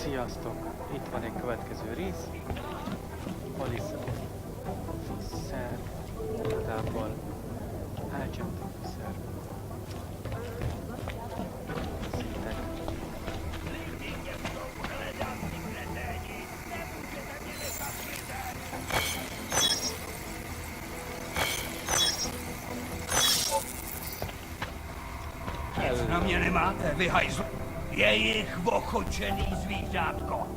Sziasztok! Itt van egy következő rész. Police Officer. Igazából Agent Officer. Szintek. Nic na mě nemáte, vy hajzl. Jejich ochočený zvířátko.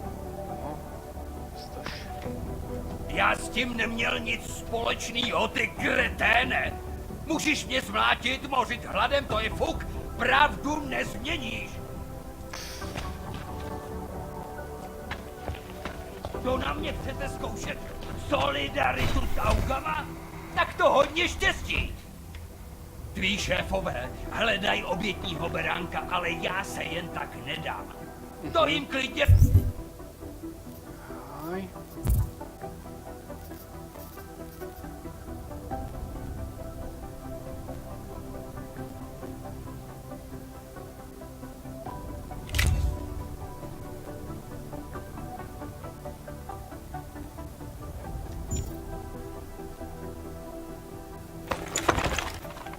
No, biztos. Já s tím neměl nic společného, ty kreténe. Můžeš mě zmlátit, mořit hladem, to je fuk. Pravdu nezměníš. To na mě chcete zkoušet solidaritu s augama? Tak to hodně štěstí. Tví šéfové hledají obětního beránka, ale já se jen tak nedám. To jim klidně... Aj.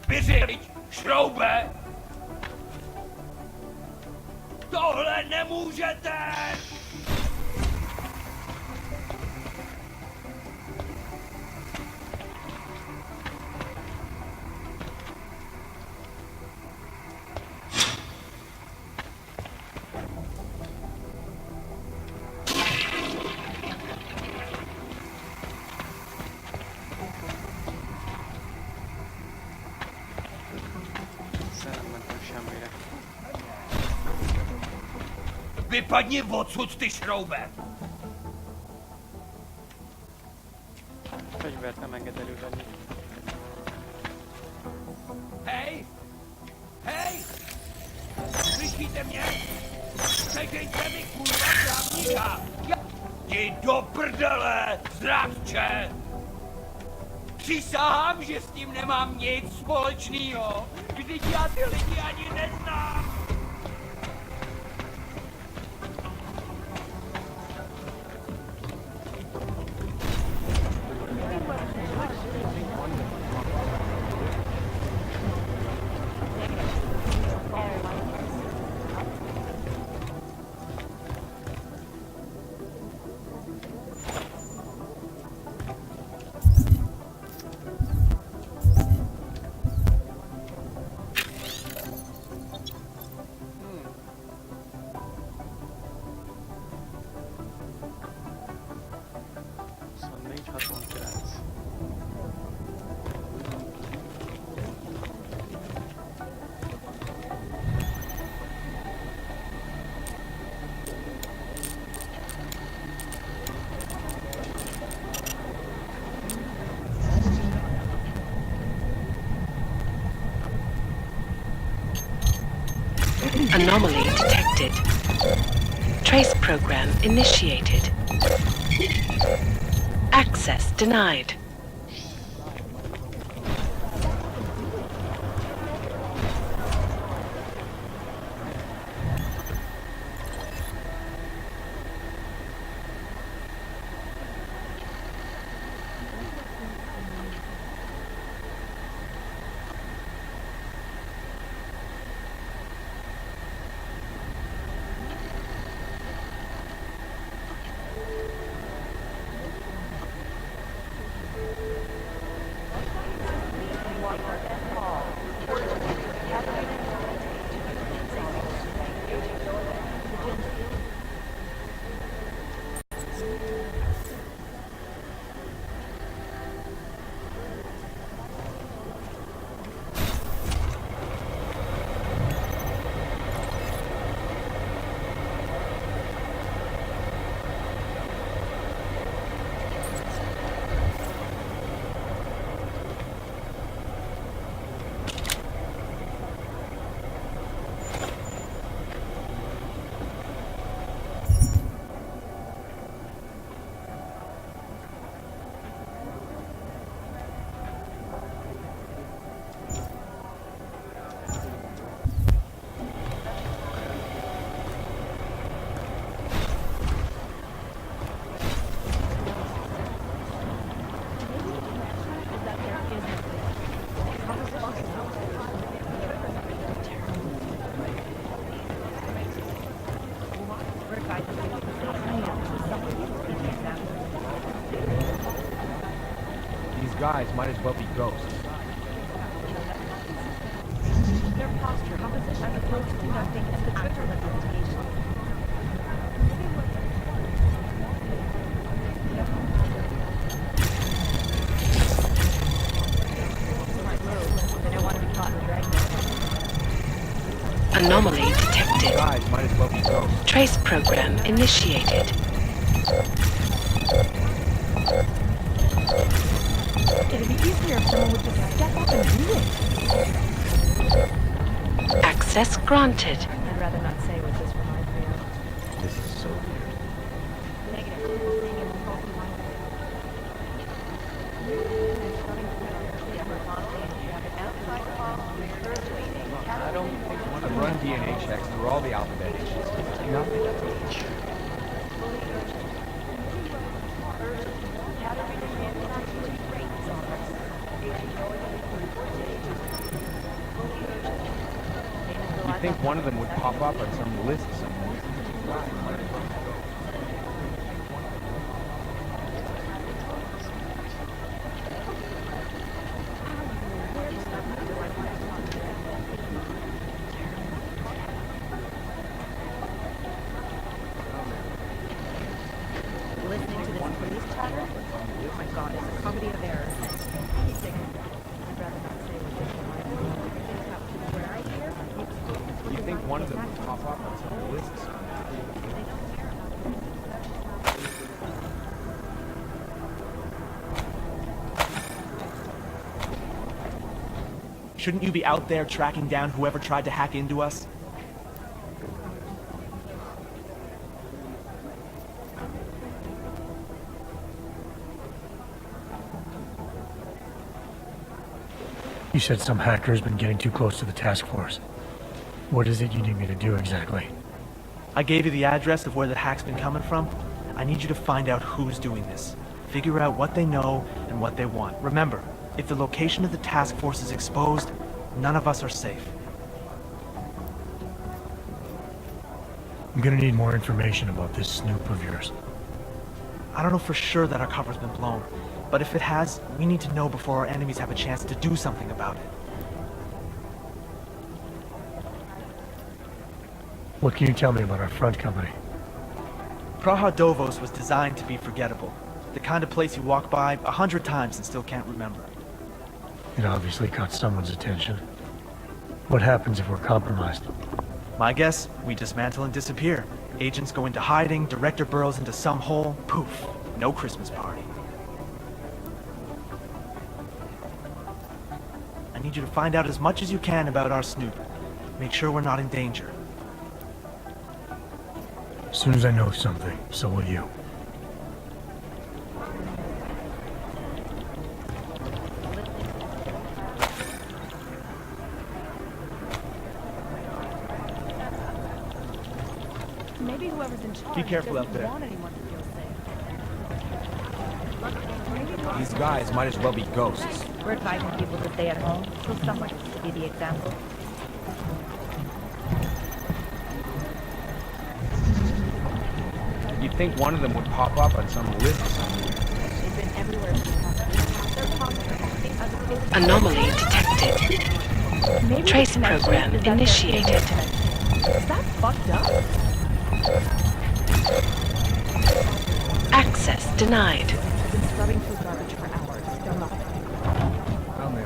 Vyřiď, šroube! Tohle nemůžete! Szerintem semmire. Vypadni odsud, ty šroube! Fegyvert nem enged elővenni. Hej! Hej! Slyšíte mě? Přežeňte mi kurva právníka! Jdi do prdele, zrádče! Přísahám, že s tím nemám nic společného. Vždyť já ty lidi ani neznám. Anomaly detected. Trace program initiated. Access denied. These guys might as well be ghosts. Their posture, composition, as opposed to nothing is the trigger that litigation. They don't want to be caught in the dragnet. Anomaly These detected. guys might as well be ghosts. Trace program initiated. It'd be easier if someone would just step up and do it. Access granted. I'd rather not say what this reminds me of. This is so weird. Negative. Saying it was faulty I don't think I've run DNA checks through all the alphabet issues. Nothing. You think one of them would pop up on some list somewhere? listening to this police chatter? Oh my god, it's a comedy of errors. I'd rather not say what this reminds me of. Where I hear, You think one of them would pop up on some list somewhere? Shouldn't you be out there tracking down whoever tried to hack into us? You said some hacker's been getting too close to the task force. What is it you need me to do exactly? I gave you the address of where the hack's been coming from. I need you to find out who's doing this. Figure out what they know and what they want. Remember, if the location of the task force is exposed, none of us are safe. I'm gonna need more information about this snoop of yours. I don't know for sure that our cover's been blown, but if it has, we need to know before our enemies have a chance to do something about it. What can you tell me about our front company? Praha Dovos was designed to be forgettable. The kind of place you walk by 100 times and still can't remember. It obviously caught someone's attention. What happens if we're compromised? My guess, we dismantle and disappear. Agents go into hiding, Director burrows into some hole, poof, no Christmas party. I need you to find out as much as you can about our snoop. Make sure we're not in danger. As soon as I know something, so will you. maybe whoever's in charge Be careful out doesn't there. want anyone to feel safe. These guys might as well be ghosts. We're advising people to stay at home, so someone has to be the example. You'd think one of them would pop up on some list somewhere. They've been everywhere for the past week. Their posture, as opposed to Anomaly detected. maybe the Trace connection program is that they're initiated. paying attention. Is that fucked up? Access denied. I've been scrubbing through garbage for hours. Still nothing. Oh, no.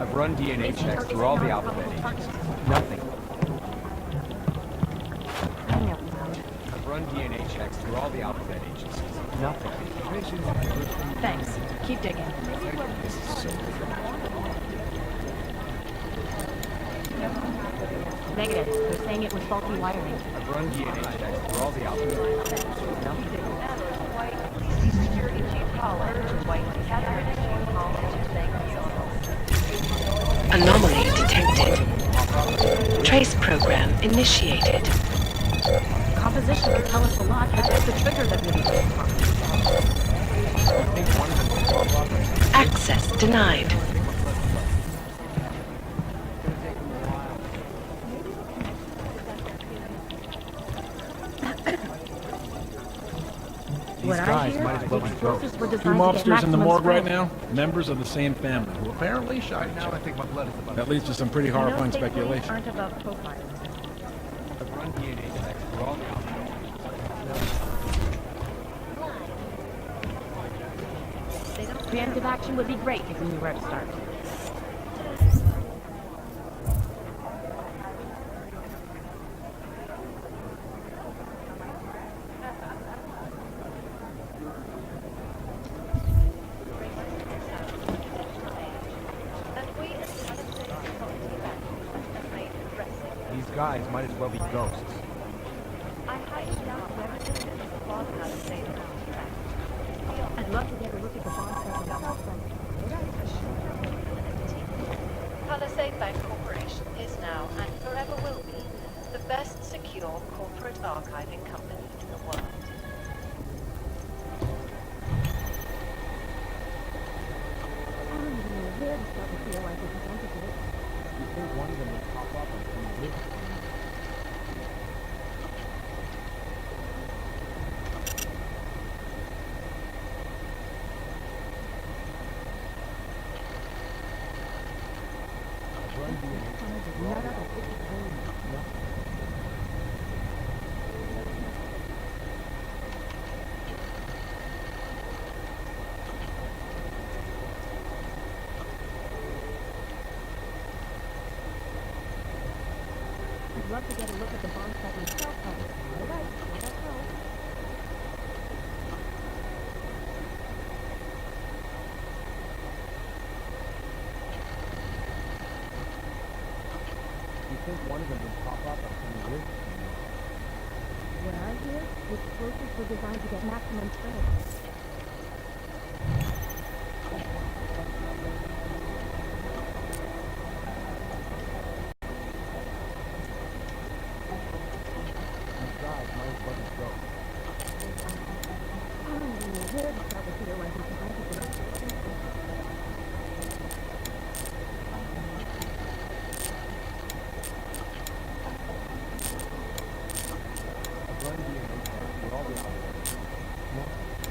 I've run DNA checks through all the alphabet agencies. Nothing. Hang out loud. I've run DNA checks through all the alphabet agencies. Nothing. Thanks. Keep digging. This is so weird. Negative. They're saying it was faulty wiring. I've run DNA checks through all the alphabet agencies. Nothing. Anomaly detected. Trace program initiated. Composition will tell us a lot, but it's the trigger that really takes time. I think one of them would pop up on some Access denied. what I guys hear, might as the well be explosives were Two designed to get mobsters in the maximum morgue right spread. now, members of the same family, who apparently shot each Now I other. think my blood is about That leads to some pretty You know, horrifying state police speculation. aren't above profiling. I've run DNA checks through all the alphabet. Preemptive action would be great if we knew where to start. These guys might as well be ghosts. I'd love to get a look at the bomb trap. Palisade Bank Corporation is now and forever will be the best secure corporate archiving company in the world. You think one of them would pop up and come with? I've run DNA checks through all the alphabet. I'd love to get a look at the bomb trap myself. All right, let's go. You think one of them would pop up and come with? What I hear, the explosives were designed to get maximum spread. These guys might as well be ghosts. I don't even know where to start with theorizing because I think I've run DNA checks through all the alphabet.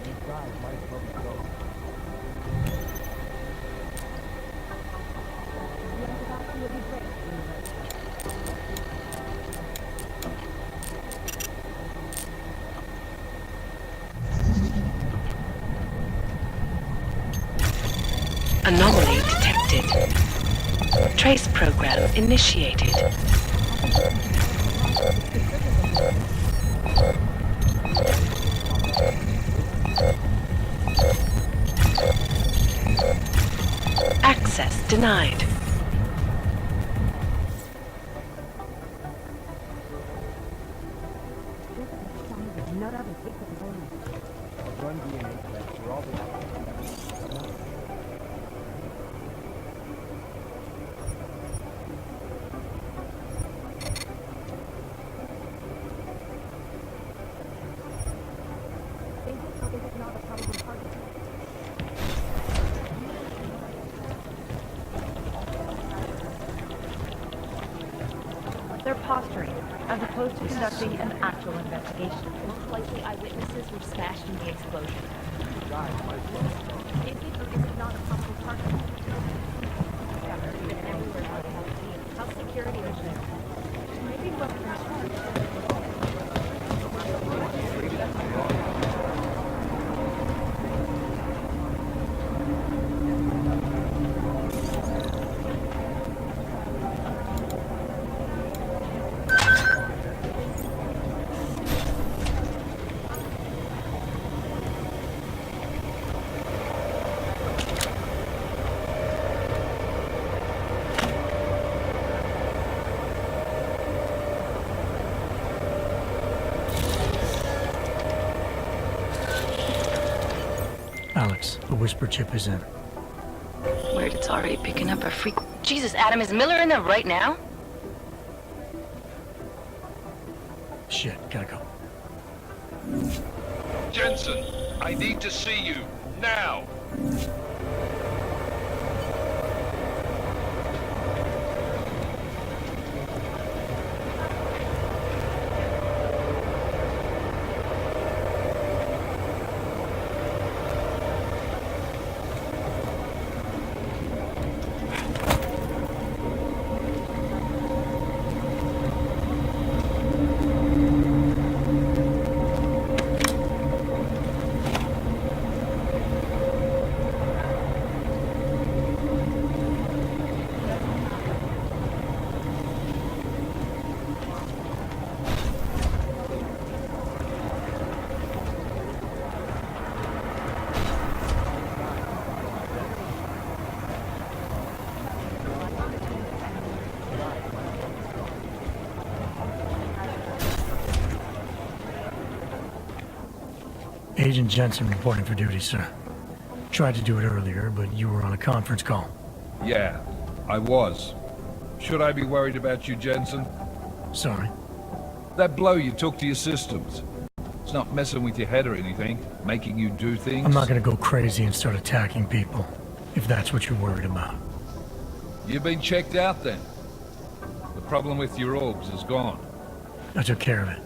These guys might as well be ghosts. Anomaly detected. Trace program initiated. Access denied. I've run DNA checks through all the alphabet. They're posturing, as opposed to conducting an actual investigation. Most likely eyewitnesses were smashed in the explosion. These guys might as well be ghosts. Is it or is it not a possible target? Yeah, they're even everywhere where they have a team. How's security over there? Maybe Alex, the whisper chip is in. Weird, it's already picking up a freak. Jesus, Adam, is Miller in there right now? Shit, gotta go. Jensen, I need to see you, now! Agent Jensen reporting for duty, sir. Tried to do it earlier, but you were on a conference call. Yeah, I was. Should I be worried about you, Jensen? Sorry. That blow you took to your systems. It's not messing with your head or anything, making you do things. I'm not gonna go crazy and start attacking people, if that's what you're worried about. You've been checked out then. The problem with your orbs is gone. I took care of it.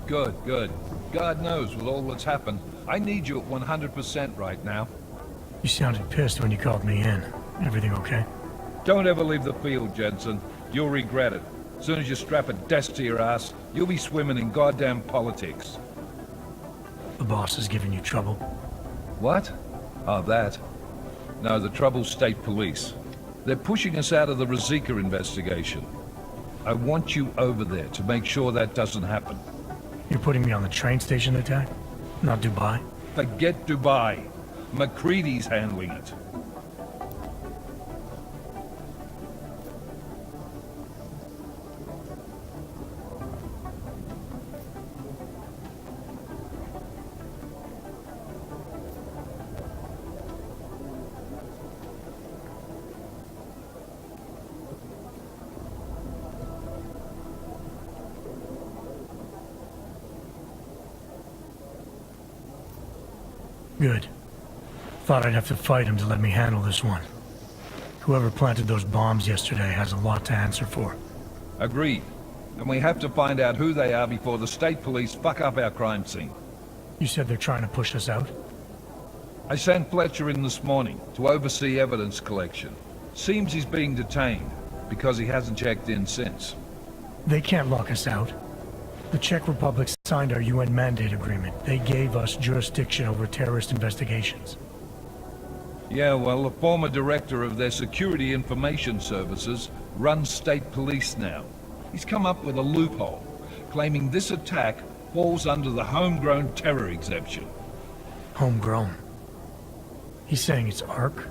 Good, good. God knows with all that's happened, I need you at 100% right now. You sounded pissed when you called me in. Everything okay? Don't ever leave the field, Jensen. You'll regret it. As soon as you strap a desk to your ass, you'll be swimming in goddamn politics. The boss is giving you trouble. What? Oh, that. No, the trouble's state police. They're pushing us out of the Ruzicka investigation. I want you over there to make sure that doesn't happen. You're putting me on the train station attack? Not Dubai? Forget Dubai. McCready's handling it. Good. Thought I'd have to fight him to let me handle this one. Whoever planted those bombs yesterday has a lot to answer for. Agreed. And we have to find out who they are before the state police fuck up our crime scene. You said they're trying to push us out? I sent Fletcher in this morning to oversee evidence collection. Seems he's being detained, because he hasn't checked in since. They can't lock us out. The Czech Republic signed our UN mandate agreement. They gave us jurisdiction over terrorist investigations. Yeah, well, the former director of their security information services runs state police now. He's come up with a loophole, claiming this attack falls under the homegrown terror exemption. Homegrown? He's saying it's ARC?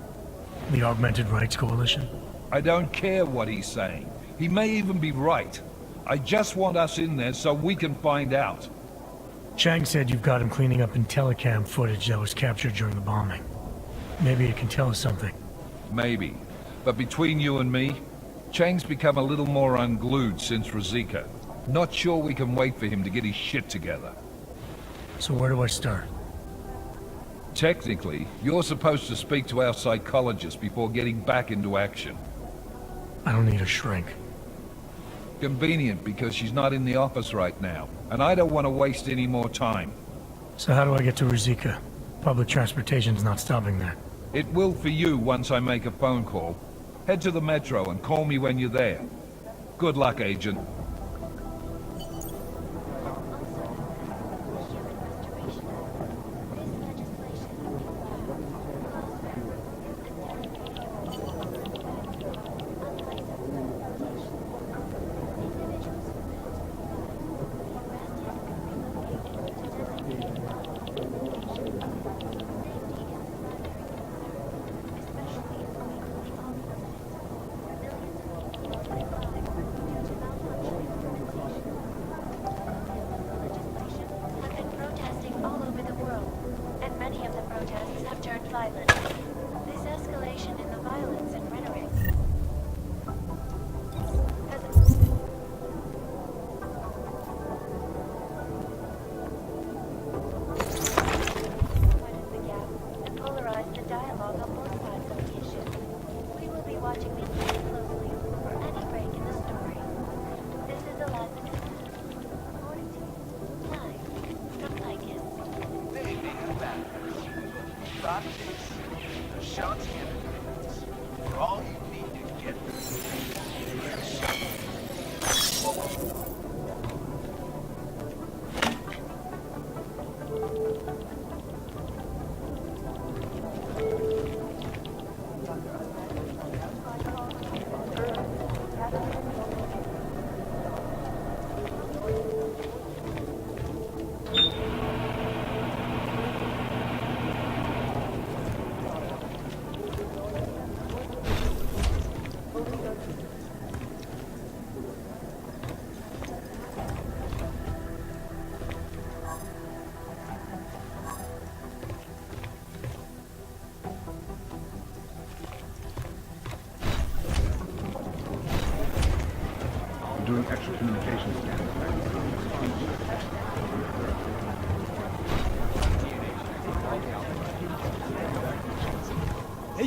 The Augmented Rights Coalition? I don't care what he's saying. He may even be right. I just want us in there so we can find out. Chang said you've got him cleaning up Intellicam footage that was captured during the bombing. Maybe it can tell us something. Maybe. But between you and me, Chang's become a little more unglued since Ruzicka. Not sure we can wait for him to get his shit together. So where do I start? Technically, you're supposed to speak to our psychologist before getting back into action. I don't need a shrink. Convenient, because she's not in the office right now, and I don't want to waste any more time. So how do I get to Ruzicka? Public transportation's not stopping there. It will for you once I make a phone call. Head to the metro and call me when you're there. Good luck, Agent.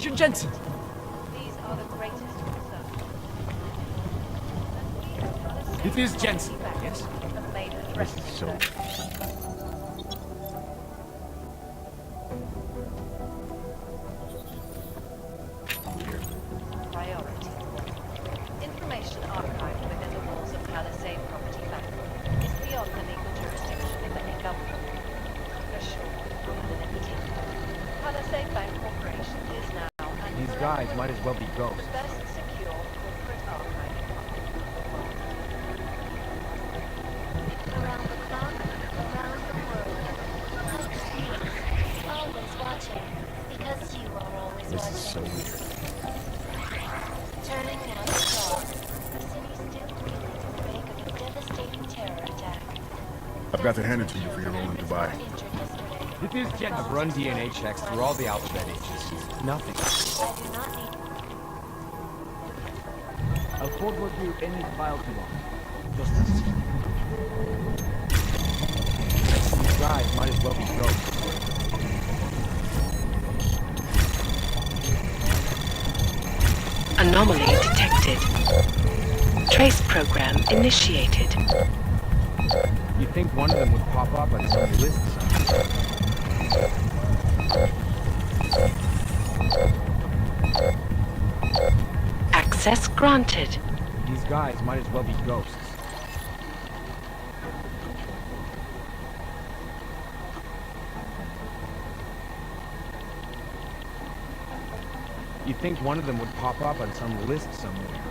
Agent Jensen! These are the greatest concerns. It is Jensen, yes? Have made a threatening search. Priority. Information archived within the walls of Palisade Property Bank is beyond the legal jurisdiction of any government. Assured anonymity. Palisade Bank Corporation is now and These forever guys will might as well be the ghosts. best secure corporate archive. Around the clock, around the world. Always watching, because you are always This watching. is so weird. Turning now the clock. The city still reeling from the wake of a devastating terror attack. I've got to hand it to you for your role in Dubai. Injured yesterday. It is Jensen. I've run DNA checks through all the alphabet agencies. Nothing. I do not need. I'll forward you any file you want. Just These guys might as well be ghosts. Anomaly detected. Trace program initiated. You'd think one of them would pop up on some list somewhere. Access granted. These guys might as well be ghosts. You'd think one of them would pop up on some list somewhere.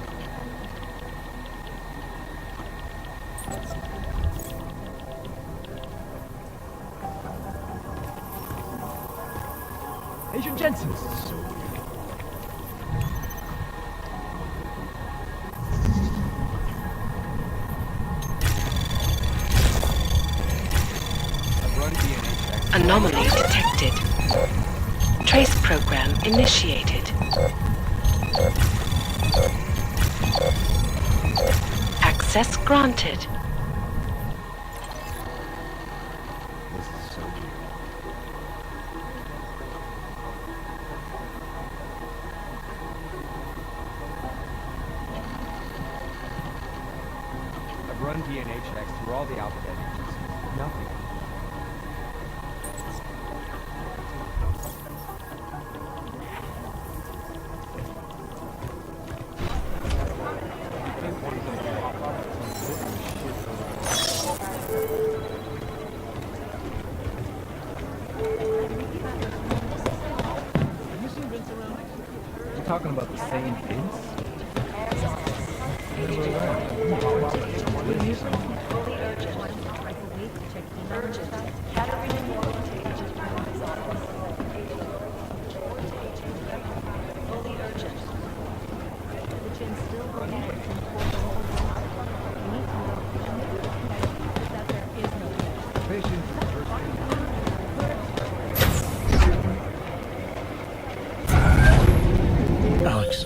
Agent Jensen! This is so weird. I've run DNA checks. Anomaly detected. Trace program initiated. Access granted. This is so weird. I've run DNA checks through all the alphabet agencies. Nothing. You're talking about the same Vince? Alex,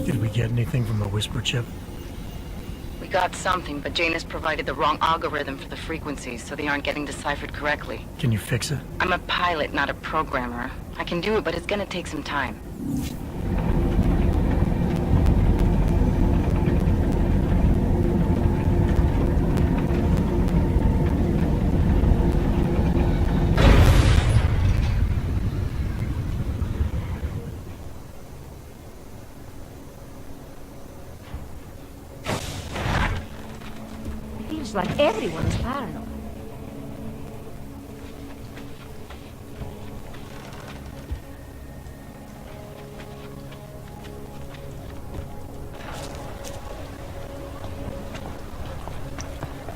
did we get anything from the whisper chip? We got something, but Jane has provided the wrong algorithm for the frequencies, so they aren't getting deciphered correctly. Can you fix it? I'm a pilot, not a programmer. I can do it, but it's gonna take some time. Feels like everyone is paranoid.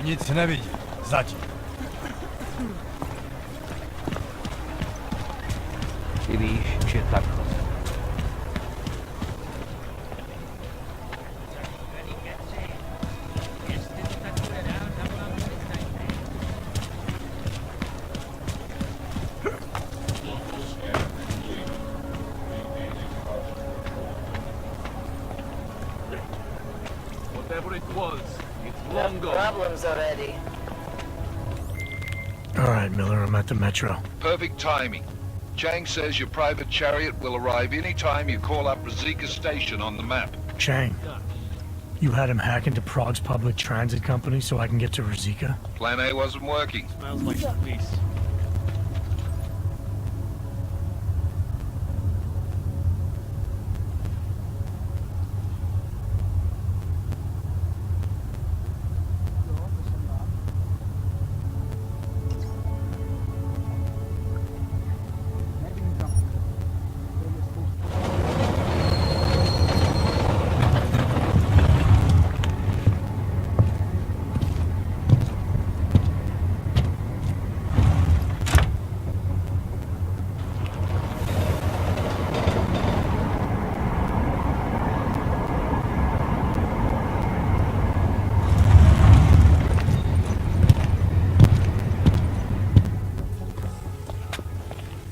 Nic nevidí. Zatím. Ty víš, že takhle. Whatever it was, it's long No gone. problems already. All right, Miller, I'm at the Metro. Perfect timing. Chang says your private chariot will arrive anytime you call up Rosika Station on the map. Chang, you had him hack into Prague's public transit company so I can get to Rosika? Plan A wasn't working. Smells like police.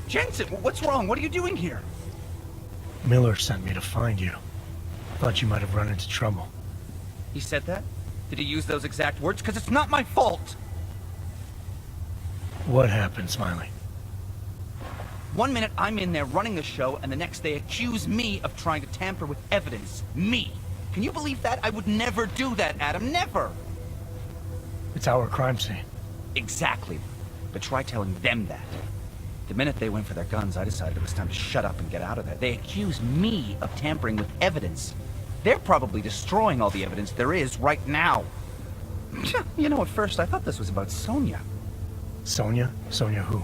Jensen, what's wrong? What are you doing here? Miller sent me to find you. Thought you might have run into trouble. He said that? Did he use those exact words? Because it's not my fault. What happened, Smiley? 1 minute I'm in there running the show, and the next they accuse me of trying to tamper with evidence. Me. Can you believe that? I would never do that, Adam. Never. It's our crime scene. Exactly. But try telling them that. The minute they went for their guns, I decided it was time to shut up and get out of there. They accuse me of tampering with evidence. They're probably destroying all the evidence there is right now. You know, at first I thought this was about Sonia. Sonia? Sonia who?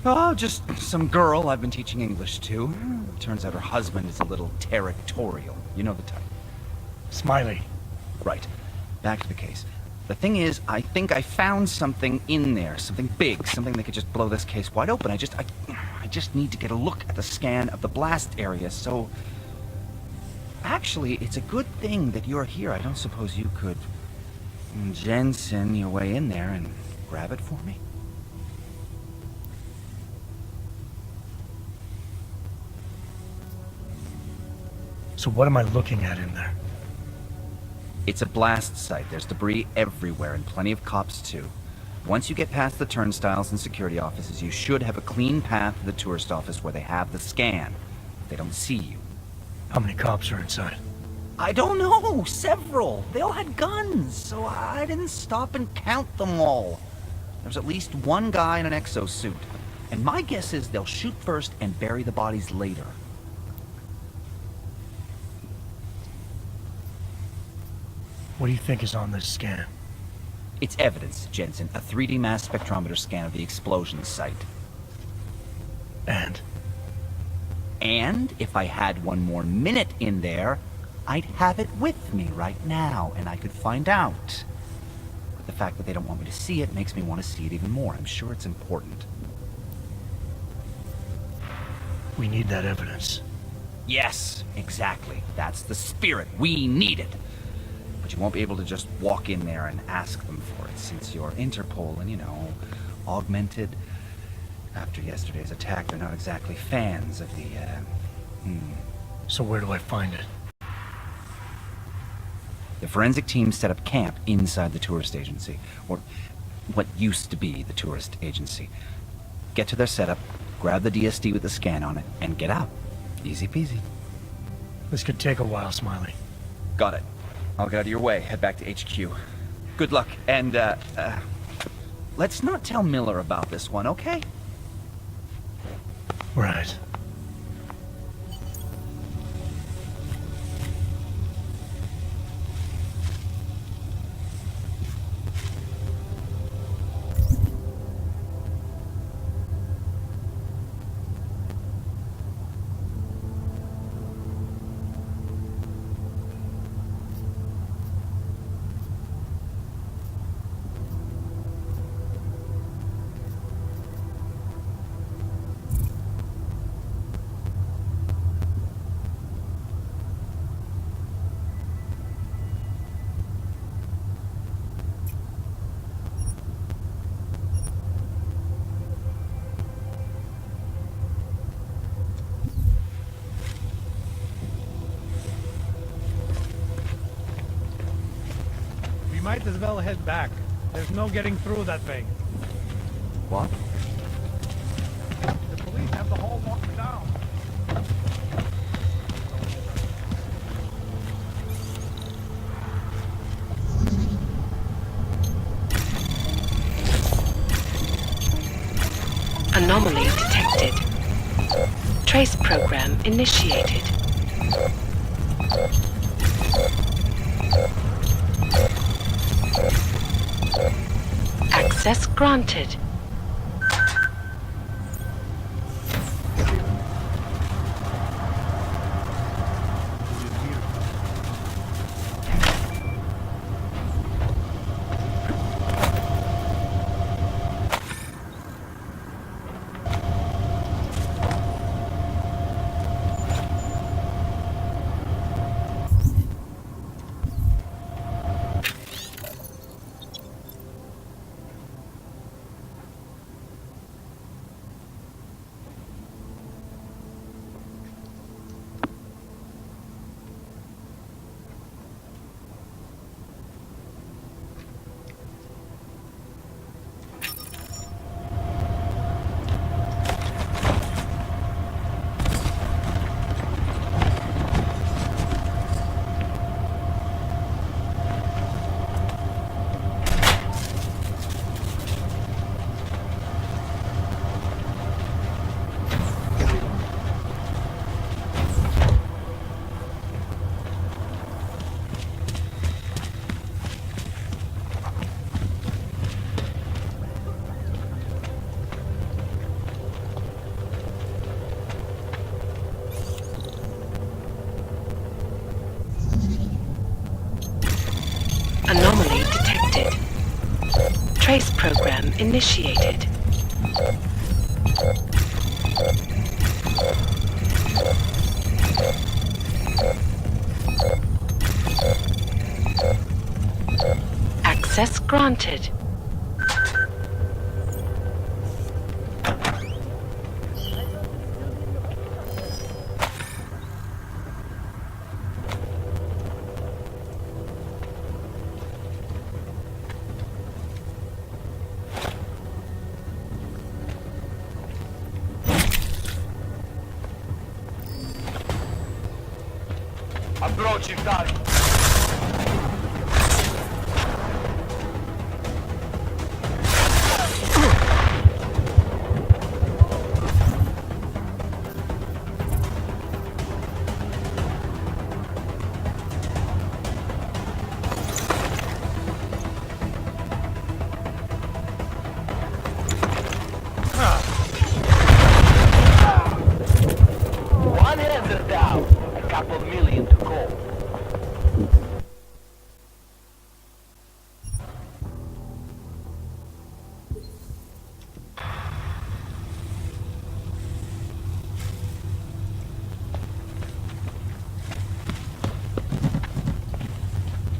Oh, just some girl I've been teaching English to. Turns out her husband is a little territorial. You know the type. Smiley. Right. Back to the case. The thing is, I think I found something in there. Something big. Something that could just blow this case wide open. I just need to get a look at the scan of the blast area, so... Actually, it's a good thing that you're here. I don't suppose you could... Jensen your way in there and grab it for me? So what am I looking at in there? It's a blast site. There's debris everywhere, and plenty of cops, too. Once you get past the turnstiles and security offices, you should have a clean path to the tourist office where they have the scan. They don't see you. How many cops are inside? I don't know. Several. They all had guns, so I didn't stop and count them all. There's at least one guy in an exosuit. And my guess is they'll shoot first and bury the bodies later. What do you think is on this scan? It's evidence, Jensen. A 3D mass spectrometer scan of the explosion site. And? And if I had one more minute in there, I'd have it with me right now, and I could find out. But the fact that they don't want me to see it makes me want to see it even more. I'm sure it's important. We need that evidence. Yes, exactly. That's the spirit. We need it. But you won't be able to just walk in there and ask them for it, since you're Interpol and, you know, augmented. After yesterday's attack, they're not exactly fans of the, So where do I find it? The forensic team set up camp inside the tourist agency, or what used to be the tourist agency. Get to their setup, grab the DSD with the scan on it, and get out. Easy peasy. This could take a while, Smiley. Got it. I'll get out of your way, head back to HQ. Good luck, and, let's not tell Miller about this one, okay? Right. Might as well head back. There's no getting through that thing. What? The police have the hall locked down. Anomaly detected. Trace program initiated. Access granted. Anomaly detected. Trace program initiated. Access granted. Approaching target. One hander down. A couple million to go.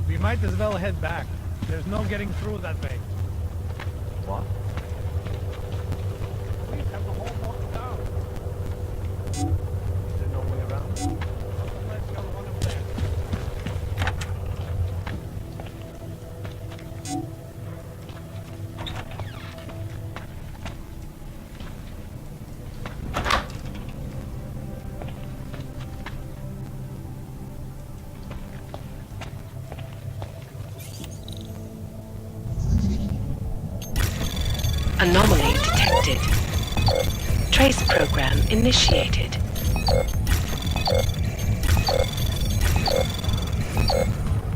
We might as well head back. There's no getting through that way. What? Please have the hall locked down. Is there no way around? Unless you're one of them. Anomaly detected. Trace program initiated.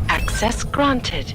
Access granted.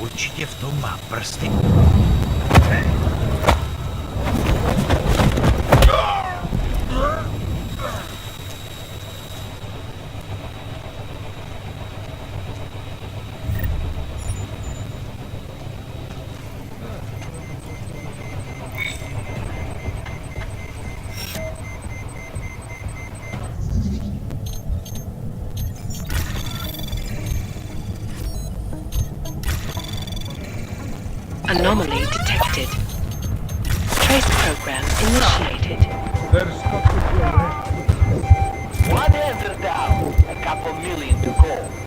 Určitě v tom má prsty. Anomaly detected. Trace program initiated. There's got to be a way. One ender down. A couple million to go.